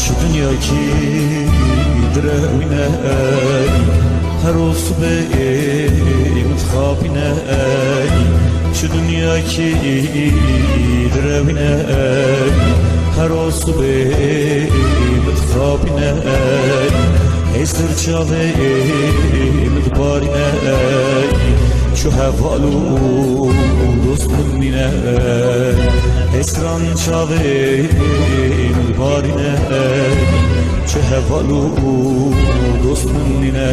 şu dünya ki درونه هر روز صبح متخابینه شو دنیا کی درونه هر روز صبح متخابینه ایستر چاله متبارینه شو حوالو دوست منینه ایستران چاله متبارینه چه حوالو دوست منینه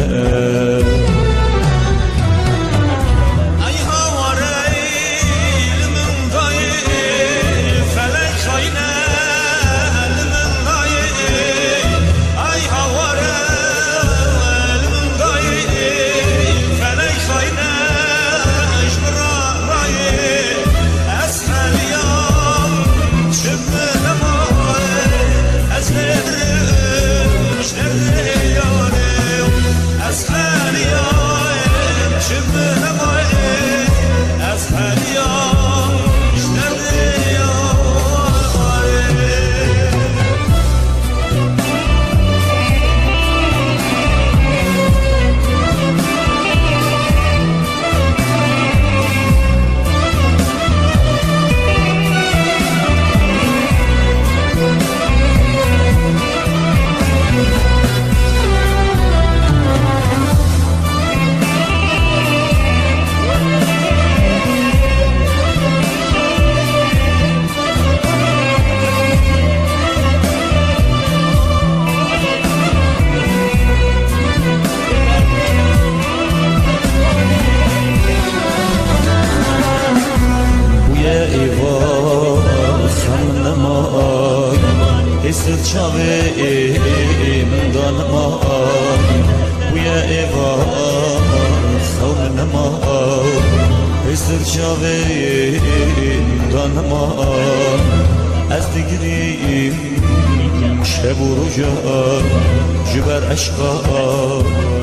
Esir çave imdan mağay Buya eva savun mağay Esir çave imdan mağay Ez digirim şebu ruca Jiber aşka